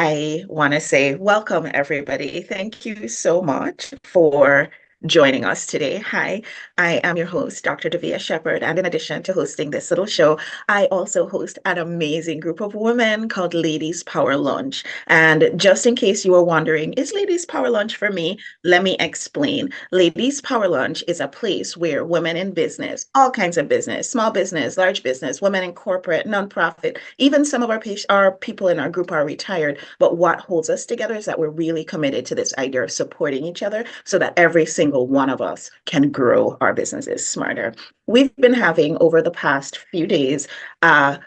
I want to say welcome, everybody. Thank you so much for joining us today. Hi, I am your host, Dr. Davia Shepherd, and in addition to hosting this little show, I also host an amazing group of women called Ladies Power Lunch. And just in case you were wondering, is Ladies Power Lunch for me? Let me explain. Ladies Power Lunch is a place where women in business, all kinds of business, small business, large business, women in corporate, nonprofit, even some of our people in our group are retired. But what holds us together is that we're really committed to this idea of supporting each other so that every single one of us can grow our businesses smarter. We've been having over the past few days a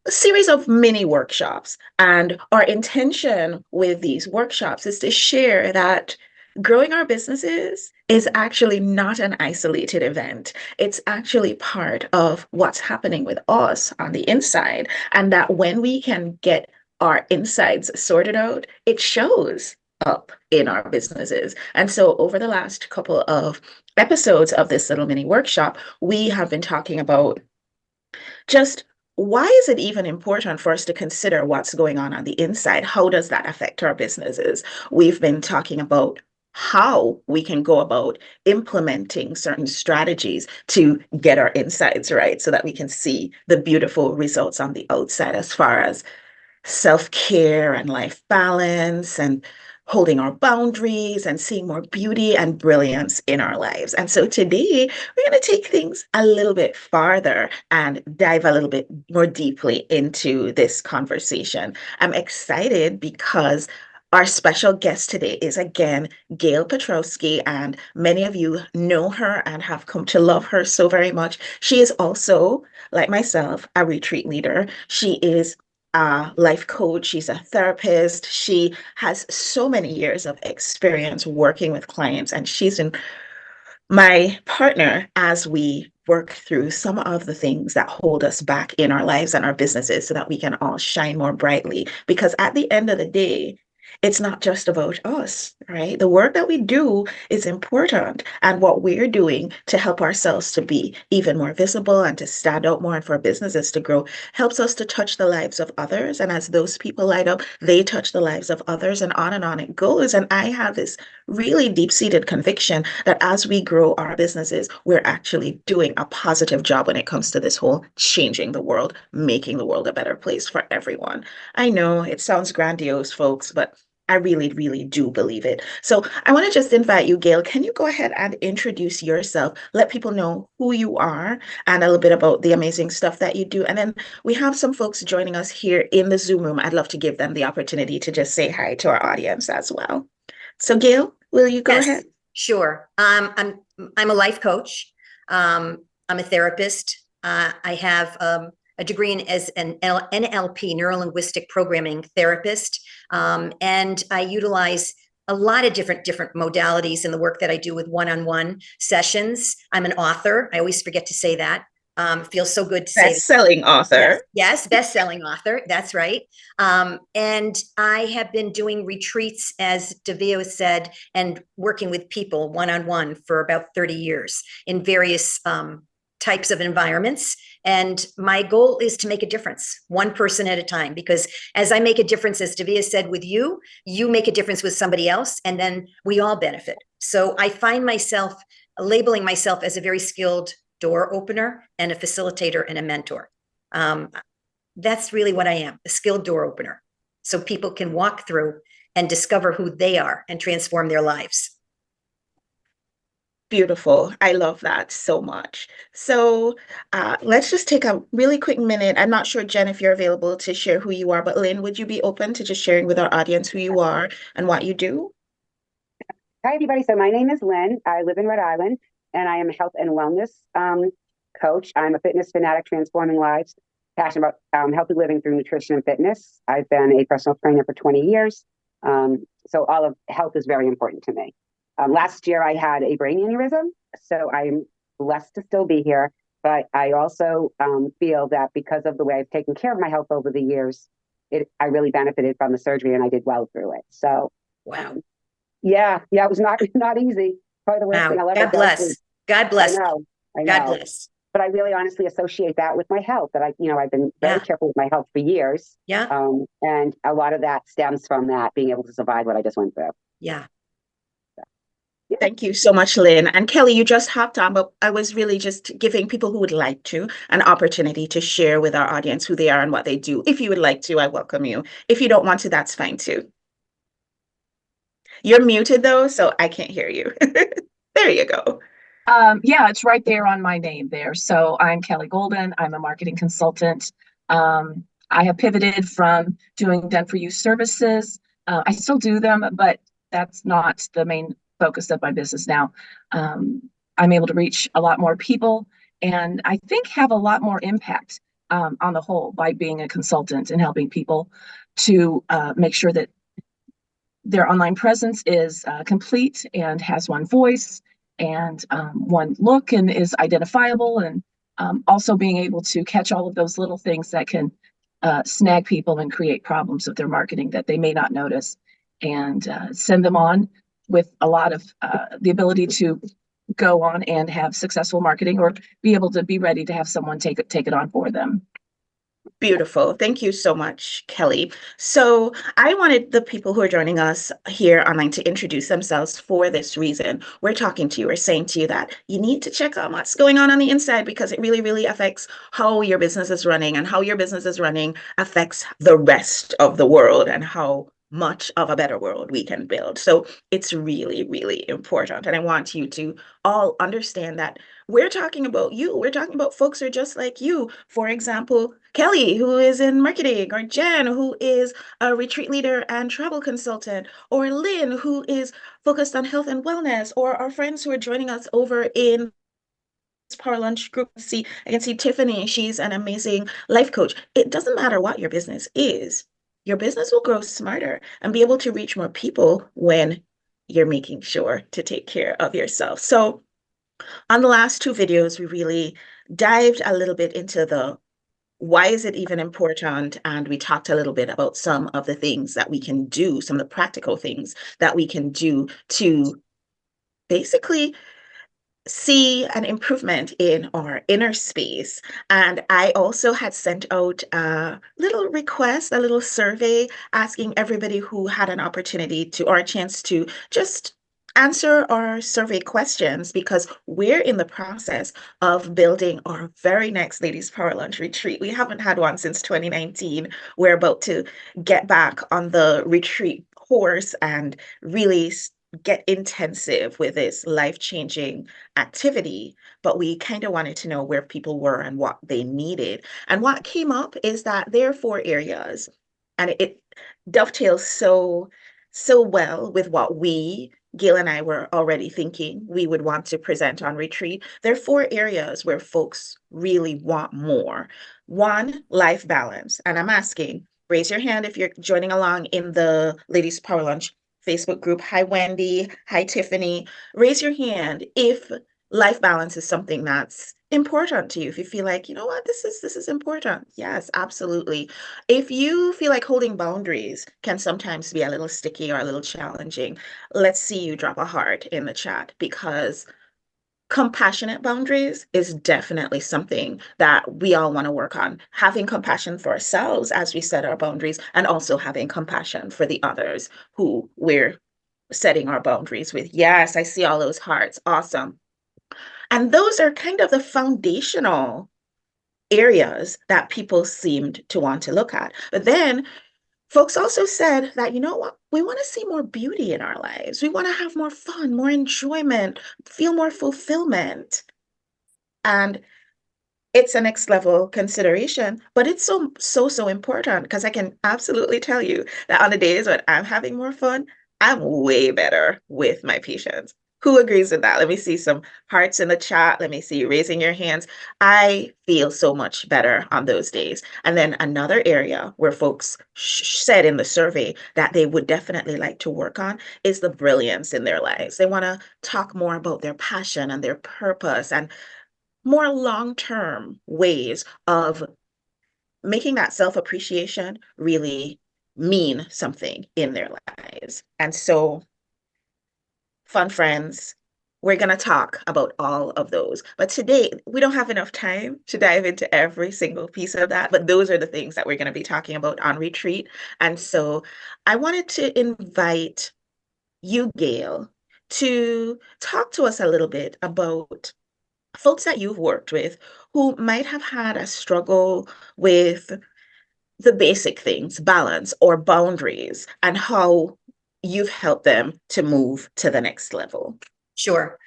series of mini workshops. And our intention with these workshops is to share that growing our businesses is actually not an isolated event. It's actually part of what's happening with us on the inside. And that when we can get our insides sorted out, it shows up in our businesses. And so over the last couple of episodes of this little mini workshop, we have been talking about just why is it even important for us to consider what's going on the inside? How does that affect our businesses? We've been talking about how we can go about implementing certain strategies to get our insides right so that we can see the beautiful results on the outside as far as self-care and life balance and holding our boundaries and seeing more beauty and brilliance in our lives. And so today we're going to take things a little bit farther and dive a little bit more deeply into this conversation. I'm excited because our special guest today is again Gail Petrowsky, and many of you know her and have come to love her so very much. She is also, like myself, a retreat leader. She is a life coach. She's a therapist. She has so many years of experience working with clients, and she's in my partner as we work through some of the things that hold us back in our lives and our businesses so that we can all shine more brightly. Because at the end of the day, it's not just about us, right? The work that we do is important, and what we're doing to help ourselves to be even more visible and to stand out more and for our businesses to grow helps us to touch the lives of others. And as those people light up, they touch the lives of others, and on it goes. And I have this really deep-seated conviction that as we grow our businesses, we're actually doing a positive job when it comes to this whole changing the world, making the world a better place for everyone. I know it sounds grandiose, folks, but I really, really do believe it. So I want to just invite you, Gail. Can you go ahead and introduce yourself? Let people know who you are and a little bit about the amazing stuff that you do. And then we have some folks joining us here in the Zoom room. I'd love to give them the opportunity to just say hi to our audience as well. So Gail, will you go Yes, ahead? sure. I'm a life coach. I'm a therapist. I have a degree as an NLP, neuro linguistic programming therapist, and I utilize a lot of different modalities in the work that I do with one-on-one sessions. I'm an author. I always forget to say that. Feels so good to say that. Best-selling author. Yes, best-selling author. That's right. And I have been doing retreats, as Davio said, and working with people one-on-one for about 30 years in various types of environments. And my goal is to make a difference, one person at a time, because as I make a difference, as Davia said, with you, you make a difference with somebody else, and then we all benefit. So I find myself labeling myself as a very skilled door opener and a facilitator and a mentor. That's really what I am, a skilled door opener. So people can walk through and discover who they are and transform their lives. Beautiful. I love that so much. So let's just take a really quick minute. I'm not sure, Jen, if you're available to share who you are, but Lynn, would you be open to just sharing with our audience who you are and what you do? Hi, everybody. So my name is Lynn. I live in Rhode Island, and I am a health and wellness coach. I'm a fitness fanatic, transforming lives, passionate about healthy living through nutrition and fitness. I've been a personal trainer for 20 years. So all of health is very important to me. Last year, I had a brain aneurysm, so I'm blessed to still be here. But I also feel that because of the way I've taken care of my health over the years, I really benefited from the surgery, and I did well through it. So, wow. Yeah, it was not easy. Probably the worst thing I'll ever God bless. God bless. I know. God bless. but I really honestly associate that with my health. That I've been very careful with my health for years. Yeah. And a lot of that stems from that being able to survive what I just went through. Yeah. Yeah. Thank you so much, Lynn. And Kelly, you just hopped on, but I was really just giving people who would like to an opportunity to share with our audience who they are and what they do. If you would like to, I welcome you. If you don't want to, that's fine too. You're muted though, so I can't hear you. There you go. Yeah, it's right there on my name there. So I'm Kelly Golden. I'm a marketing consultant. I have pivoted from doing done for you services. I still do them, but that's not the main focus of my business now. I'm able to reach a lot more people and I think have a lot more impact on the whole by being a consultant and helping people to make sure that their online presence is complete and has one voice and one look and is identifiable, and also being able to catch all of those little things that can snag people and create problems with their marketing that they may not notice, and send them on with a lot of the ability to go on and have successful marketing or be able to be ready to have someone take it on for them. Beautiful. Thank you so much, Kelly. So I wanted the people who are joining us here online to introduce themselves for this reason. We're talking to you, we're saying to you that you need to check out what's going on the inside because it really, really affects how your business is running, and how your business is running affects the rest of the world and how much of a better world we can build. So it's really, really important. And I want you to all understand that we're talking about you. We're talking about folks who are just like you. For example, Kelly, who is in marketing, or Jen, who is a retreat leader and travel consultant, or Lynn, who is focused on health and wellness, or our friends who are joining us over in Power Lunch group. I can see Tiffany. She's an amazing life coach. It doesn't matter what your business is. Your business will grow smarter and be able to reach more people when you're making sure to take care of yourself. So on the last two videos, we really dived a little bit into the why is it even important? And we talked a little bit about some of the things that we can do, some of the practical things that we can do to basically see an improvement in our inner space. And I also had sent out a little request, a little survey asking everybody who had an opportunity to, or a chance to, just answer our survey questions, because we're in the process of building our very next Ladies Power Lunch retreat. We haven't had one since 2019. We're about to get back on the retreat course and really get intensive with this life-changing activity, but we kind of wanted to know where people were and what they needed. And what came up is that there are 4 areas, and it dovetails so well with what Gail and I were already thinking we would want to present on retreat. There are 4 areas where folks really want more. One, life balance. And I'm asking, raise your hand if you're joining along in the Ladies Power Lunch Facebook group. Hi, Wendy. Hi, Tiffany. Raise your hand if life balance is something that's important to you. If you feel like, you know what, this is important. Yes, absolutely. If you feel like holding boundaries can sometimes be a little sticky or a little challenging, let's see you drop a heart in the chat, because compassionate boundaries is definitely something that we all want to work on. Having compassion for ourselves as we set our boundaries, and also having compassion for the others who we're setting our boundaries with. Yes, I see all those hearts. Awesome. And those are kind of the foundational areas that people seemed to want to look at. But then folks also said that, you know what, we want to see more beauty in our lives. We want to have more fun, more enjoyment, feel more fulfillment. And it's a next level consideration, but it's so important, because I can absolutely tell you that on the days when I'm having more fun, I'm way better with my patients. Who agrees with that? Let me see some hearts in the chat. Let me see you raising your hands. I feel so much better on those days. And then another area where folks said in the survey that they would definitely like to work on is the brilliance in their lives. They want to talk more about their passion and their purpose, and more long-term ways of making that self-appreciation really mean something in their lives. And so, fun friends, we're going to talk about all of those. But today, we don't have enough time to dive into every single piece of that. But those are the things that we're going to be talking about on retreat. And so I wanted to invite you, Gail, to talk to us a little bit about folks that you've worked with who might have had a struggle with the basic things, balance or boundaries, and how you've helped them to move to the next level. Sure.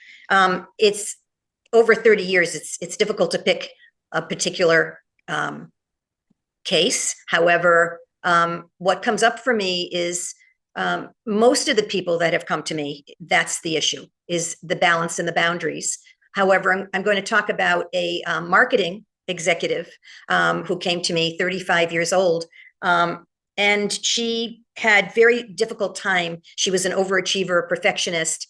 It's over 30 years. It's difficult to pick a particular case. However, what comes up for me is most of the people that have come to me, that's the issue, is the balance and the boundaries. However, I'm going to talk about a marketing executive who came to me, 35 years old, and she had very difficult time. She was an overachiever, a perfectionist,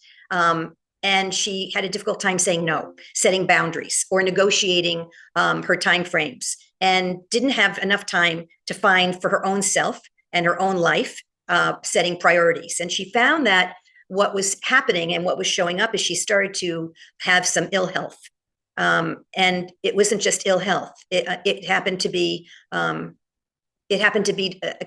and she had a difficult time saying no, setting boundaries, or negotiating her time frames, and didn't have enough time to find for her own self and her own life, setting priorities. And she found that what was happening and what was showing up is she started to have some ill health. And it wasn't just ill health. It happened to be a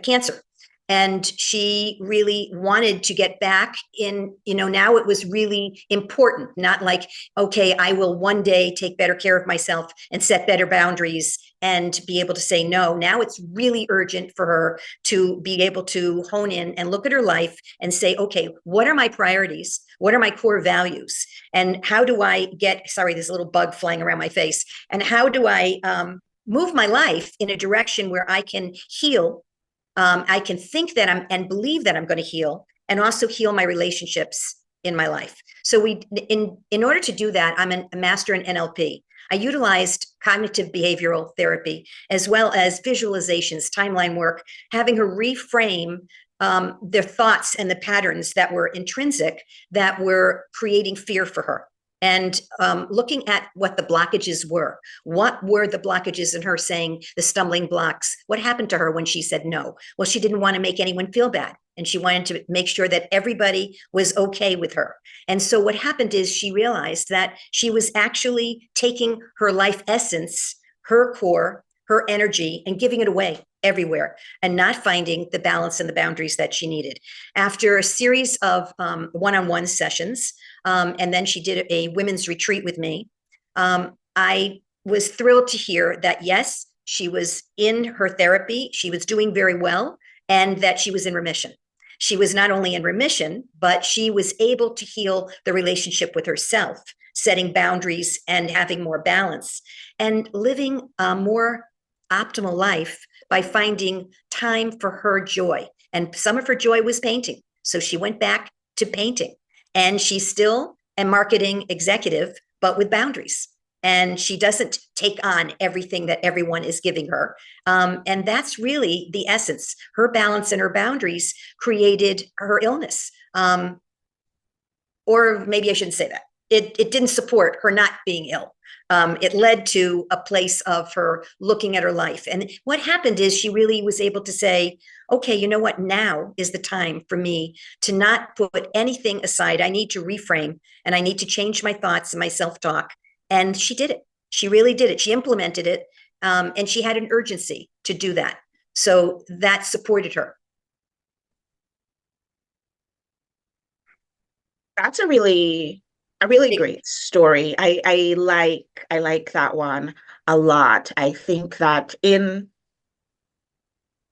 cancer. And she really wanted to get back in, now it was really important, not like, okay, I will one day take better care of myself and set better boundaries and be able to say no. Now it's really urgent for her to be able to hone in and look at her life and say, okay, what are my priorities? What are my core values? And how do I sorry, there's a little bug flying around my face. And how do I move my life in a direction where I can heal? I can think that and believe that I'm going to heal, and also heal my relationships in my life. So in order to do that, I'm a master in NLP. I utilized cognitive behavioral therapy as well as visualizations, timeline work, having her reframe their thoughts and the patterns that were intrinsic that were creating fear for her. And looking at what the blockages were. What were the blockages in her saying the stumbling blocks? What happened to her when she said no? Well, she didn't want to make anyone feel bad. And she wanted to make sure that everybody was okay with her. And so what happened is she realized that she was actually taking her life essence, her core, her energy, and giving it away everywhere, and not finding the balance and the boundaries that she needed. After a series of one-on-one sessions, and then she did a women's retreat with me, I was thrilled to hear that, yes, she was in her therapy, she was doing very well, and that she was in remission. She was not only in remission, but she was able to heal the relationship with herself, setting boundaries and having more balance, and living a more optimal life by finding time for her joy. And some of her joy was painting. So she went back to painting, and she's still a marketing executive, but with boundaries. And she doesn't take on everything that everyone is giving her. And that's really the essence. Her balance and her boundaries created her illness. Or maybe I shouldn't say that. It didn't support her not being ill. It led to a place of her looking at her life. And what happened is she really was able to say, okay, you know what? Now is the time for me to not put anything aside. I need to reframe, and I need to change my thoughts and my self-talk. And she did it. She really did it. She implemented it. And she had an urgency to do that. So that supported her. That's a really great story. I like that one a lot. I think that in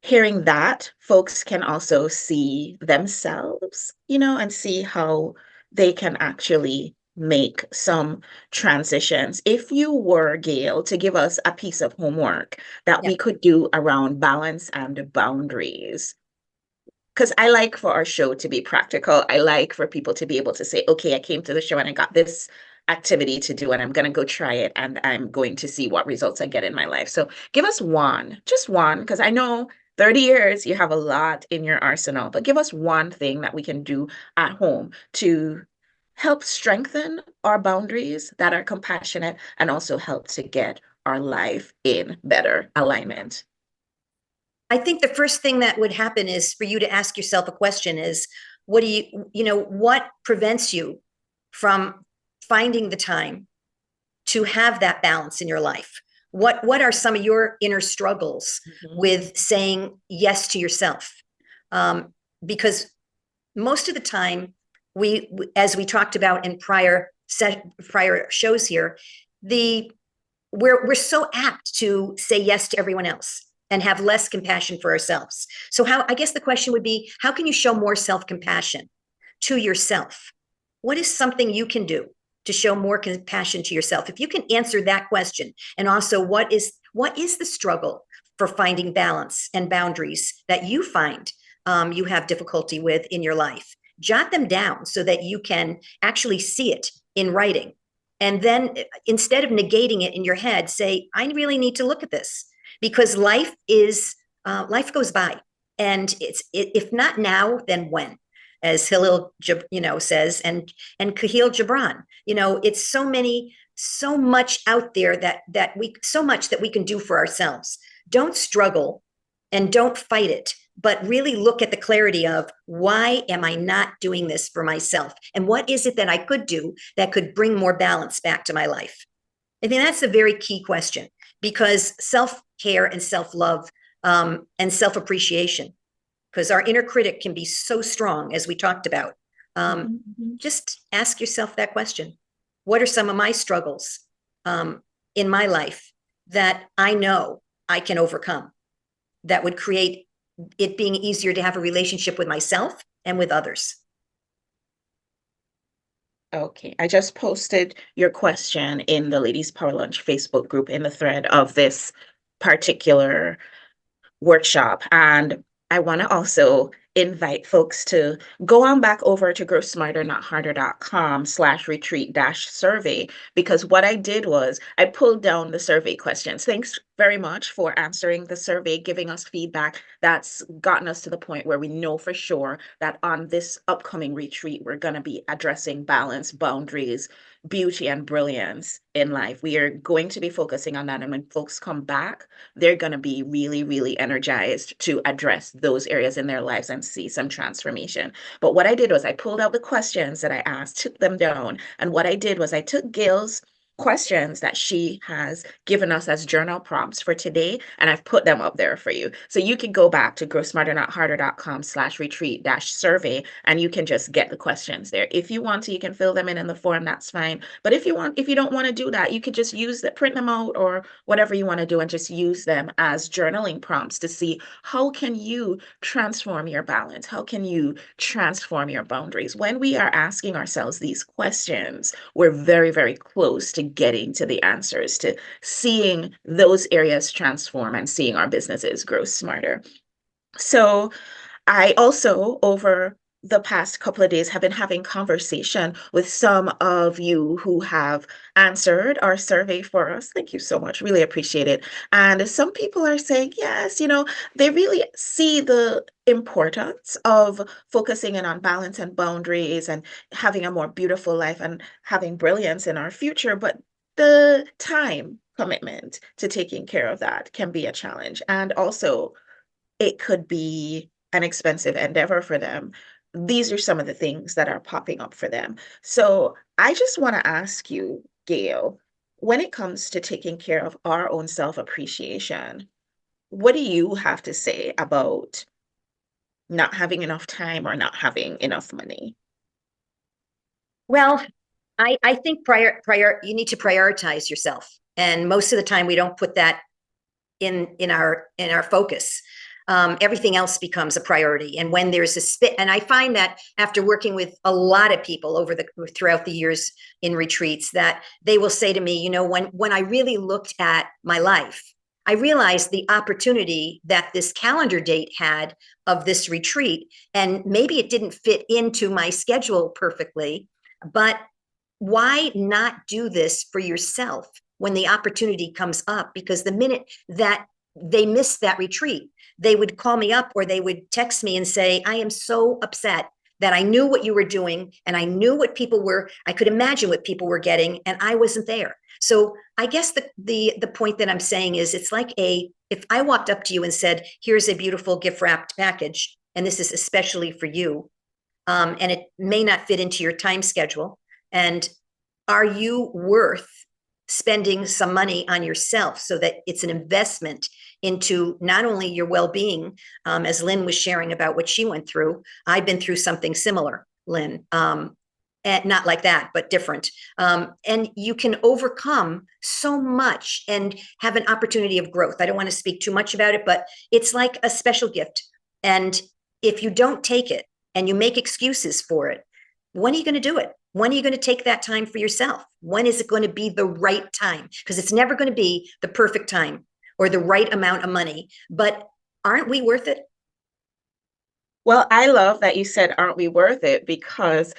hearing that, folks can also see themselves, and see how they can actually make some transitions. If you were, Gail, to give us a piece of homework that Yeah. we could do around balance and boundaries, because I like for our show to be practical. I like for people to be able to say, okay, I came to the show and I got this activity to do, and I'm going to go try it, and I'm going to see what results I get in my life. So give us one, just one, because I know 30 years, you have a lot in your arsenal, but give us one thing that we can do at home to help strengthen our boundaries that are compassionate and also help to get our life in better alignment. I think the first thing that would happen is for you to ask yourself a question is, what prevents you from finding the time to have that balance in your life? What are some of your inner struggles with saying yes to yourself? Because most of the time, as we talked about in prior shows here, we're so apt to say yes to everyone else and have less compassion for ourselves. So I guess the question would be, how can you show more self-compassion to yourself? What is something you can do to show more compassion to yourself? If you can answer that question, and also what is the struggle for finding balance and boundaries that you find you have difficulty with in your life, jot them down so that you can actually see it in writing. And then instead of negating it in your head, say, I really need to look at this, because life goes by, and if not now, then when? As Hillel, says, and Kahil Gibran, it's so much out there that we can do for ourselves. Don't struggle and don't fight it, but really look at the clarity of, why am I not doing this for myself? And what is it that I could do that could bring more balance back to my life? I think that's a very key question, because self-care and self-love and self-appreciation, because our inner critic can be so strong, as we talked about. Just ask yourself that question. What are some of my struggles in my life that I know I can overcome, that would create it being easier to have a relationship with myself and with others? Okay, I just posted your question in the Ladies Power Lunch Facebook group in the thread of this particular workshop. And I want to also invite folks to go on back over to growsmarternotharder.com/retreat-survey, because what I did was I pulled down the survey questions. Thanks very much for answering the survey, giving us feedback. That's gotten us to the point where we know for sure that on this upcoming retreat, we're going to be addressing balance, boundaries, beauty, and brilliance in life. We are going to be focusing on that. And when folks come back, they're going to be really, really energized to address those areas in their lives and see some transformation. But what I did was I pulled out the questions that I asked, took them down. And what I did was I took Gail's questions that she has given us as journal prompts for today, and I've put them up there for you. So you can go back to growsmarternotharder.com/retreat-survey, and you can just get the questions there. If you want to, you can fill them in the form, that's fine. But if you don't want to do that, you could just print them out or whatever you want to do, and just use them as journaling prompts to see, how can you transform your balance? How can you transform your boundaries? When we are asking ourselves these questions, we're very, very close to getting to the answers, to seeing those areas transform and seeing our businesses grow smarter. So I also, over the past couple of days, have been having conversation with some of you who have answered our survey for us. Thank you so much. Really appreciate it. And some people are saying, yes, they really see the importance of focusing in on balance and boundaries and having a more beautiful life and having brilliance in our future. But the time commitment to taking care of that can be a challenge. And also, it could be an expensive endeavor for them. These are some of the things that are popping up for them. So I just want to ask you, Gail, when it comes to taking care of our own self-appreciation, what do you have to say about not having enough time or not having enough money? Well, I think you need to prioritize yourself. And most of the time we don't put that in our focus. Everything else becomes a priority. And when there's and I find that after working with a lot of people throughout the years in retreats, that they will say to me, when I really looked at my life, I realized the opportunity that this calendar date had of this retreat, and maybe it didn't fit into my schedule perfectly, but why not do this for yourself when the opportunity comes up? Because the minute that they missed that retreat, they would call me up or they would text me and say, I am so upset that I knew what you were doing and I knew what I could imagine what people were getting, and I wasn't there. So I guess the point that I'm saying is, it's like if I walked up to you and said, here's a beautiful gift wrapped package, and this is especially for you, and it may not fit into your time schedule, and Are you worth spending some money on yourself so that it's an investment into not only your well-being, as Lynn was sharing about what she went through. I've been through something similar, Lynn, and not like that, but different. And you can overcome so much and have an opportunity of growth. I don't want to speak too much about it, but it's like a special gift. And if you don't take it and you make excuses for it, when are you going to do it? When are you going to take that time for yourself? When is it going to be the right time? Because it's never going to be the perfect time or the right amount of money. But aren't we worth it? Well, I love that you said, aren't we worth it? Because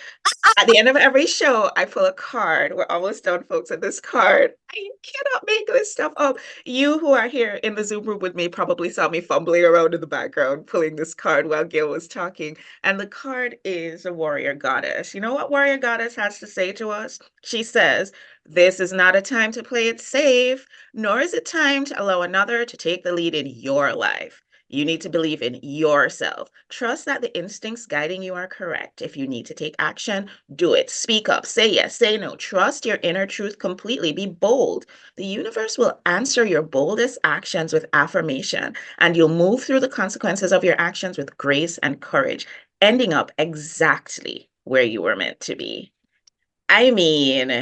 at the end of every show, I pull a card. We're almost done, folks, at this card. I cannot make this stuff up. You who are here in the Zoom room with me probably saw me fumbling around in the background, pulling this card while Gail was talking. And the card is a warrior goddess. You know what warrior goddess has to say to us? She says, this is not a time to play it safe, nor is it time to allow another to take the lead in your life. You need to believe in yourself. Trust that the instincts guiding you are correct. If you need to take action, do it. Speak up. Say yes. Say no. Trust your inner truth completely. Be bold. The universe will answer your boldest actions with affirmation, and you'll move through the consequences of your actions with grace and courage, ending up exactly where you were meant to be. I mean,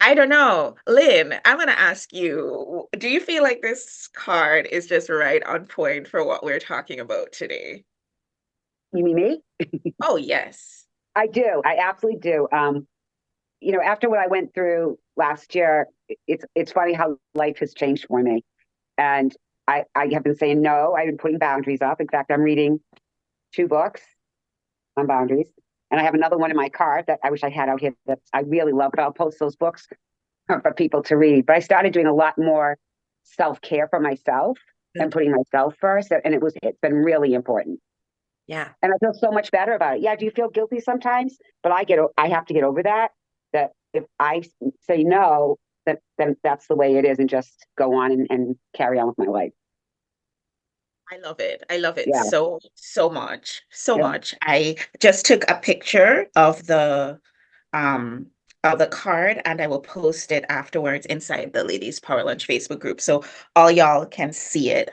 I don't know. Lynn, I'm going to ask you, do you feel like this card is just right on point for what we're talking about today? You mean me? Oh, yes. I do. I absolutely do. After what I went through last year, it's funny how life has changed for me. And I have been saying no. I've been putting boundaries up. In fact, I'm reading 2 books on boundaries. And I have another one in my cart that I wish I had out here that I really love, but I'll post those books for people to read. But I started doing a lot more self-care for myself and Good. putting myself first. And it's been really important. Yeah. And I feel so much better about it. Yeah, do you feel guilty sometimes? But I have to get over that. That if I say no, then that's the way it is, and just go on and carry on with my life. I love it. I love it Yeah, so, so much. So yeah. much. I just took a picture um of the card and I will post it afterwards inside the Ladies Power Lunch Facebook group so all y'all can see it.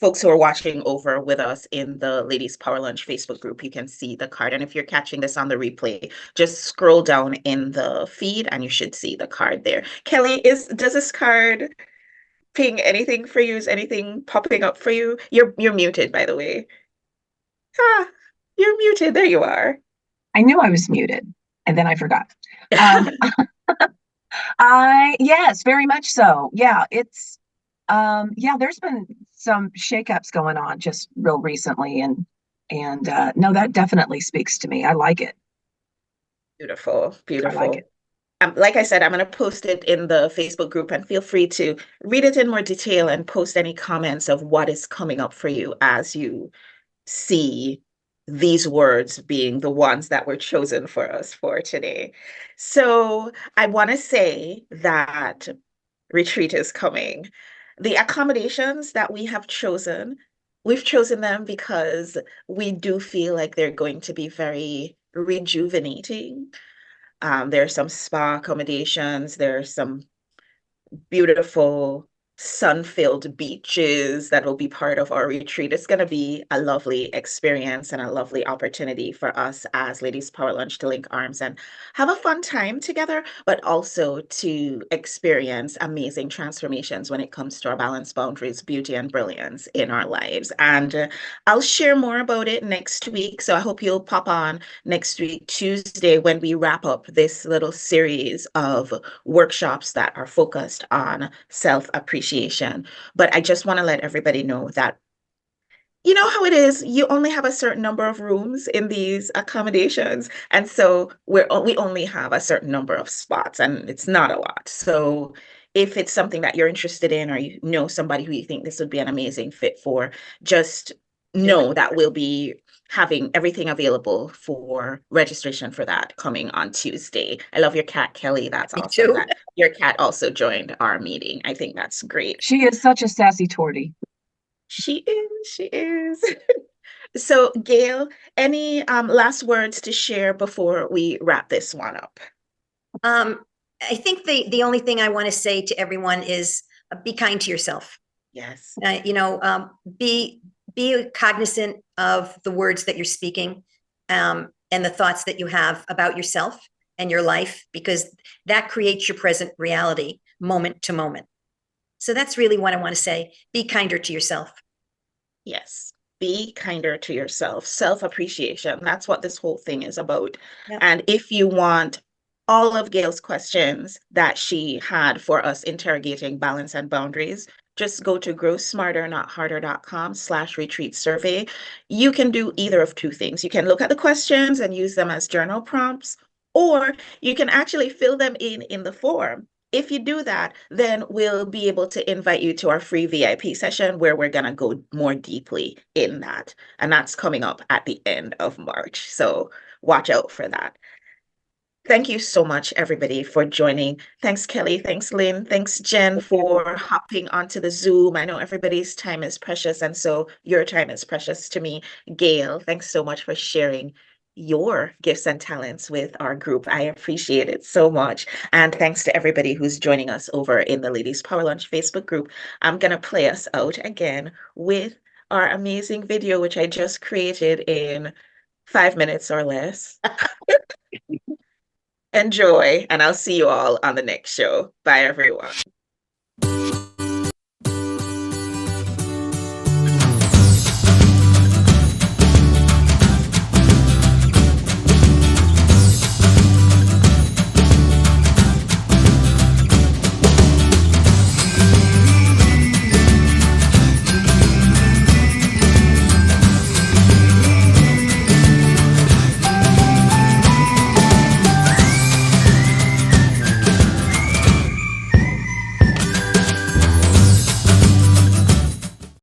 Folks who are watching over with us in the Ladies Power Lunch Facebook group, you can see the card. And if you're catching this on the replay, just scroll down in the feed and you should see the card there. Kelly, does this card ping anything for you? Is anything popping up for you? You're muted, by the way. Ah, you're muted. There you are. I knew I was muted and then I forgot. Yes, very much so. Yeah, there's been some shakeups going on just real recently, and no, that definitely speaks to me. I like it. Beautiful, I like beautiful. it. Like I said, I'm going to post it in the Facebook group and feel free to read it in more detail and post any comments of what is coming up for you as you see these words being the ones that were chosen for us for today. So I want to say that retreat is coming. The accommodations that we have chosen, we've chosen them because we do feel like they're going to be very rejuvenating. There are some spa accommodations, there are some beautiful sun-filled beaches that will be part of our retreat. It's going to be a lovely experience and a lovely opportunity for us as Ladies Power Lunch to link arms and have a fun time together, but also to experience amazing transformations when it comes to our balance, boundaries, beauty, and brilliance in our lives. And I'll share more about it next week. So I hope you'll pop on next week, Tuesday, when we wrap up this little series of workshops that are focused on self-appreciation. But I just want to let everybody know that you know how it is, you only have a certain number of rooms in these accommodations. And so we only have a certain number of spots and it's not a lot. So if it's something that you're interested in or you know somebody who you think this would be an amazing fit for, just Do it. know that we'll be having everything available for registration for that coming on Tuesday. I love your cat, Kelly. That's Me awesome too. that your cat also joined our meeting. I think that's great. She is such a sassy tortie. She is, she is. So, Gail, any last words to share before we wrap this one up? I think the only thing I want to say to everyone is be kind to yourself. Yes. Be cognizant of the words that you're speaking, and the thoughts that you have about yourself and your life, because that creates your present reality moment to moment. So that's really what I want to say. Be kinder to yourself. Yes. Be kinder to yourself. Self-appreciation. That's what this whole thing is about. Yep. And if you want all of Gail's questions that she had for us interrogating balance and boundaries, just go to growsmarternotharder.com/retreat survey. You can do either of two things. You can look at the questions and use them as journal prompts, or you can actually fill them in the form. If you do that, then we'll be able to invite you to our free VIP session where we're going to go more deeply in that. And that's coming up at the end of March. So watch out for that. Thank you so much, everybody, for joining. Thanks, Kelly. Thanks, Lynn. Thanks, Jen, for hopping onto the Zoom. I know everybody's time is precious, and so your time is precious to me. Gail, thanks so much for sharing your gifts and talents with our group. I appreciate it so much. And thanks to everybody who's joining us over in the Ladies Power Lunch Facebook group. I'm going to play us out again with our amazing video, which I just created in 5 minutes or less. Enjoy, and I'll see you all on the next show. Bye, everyone.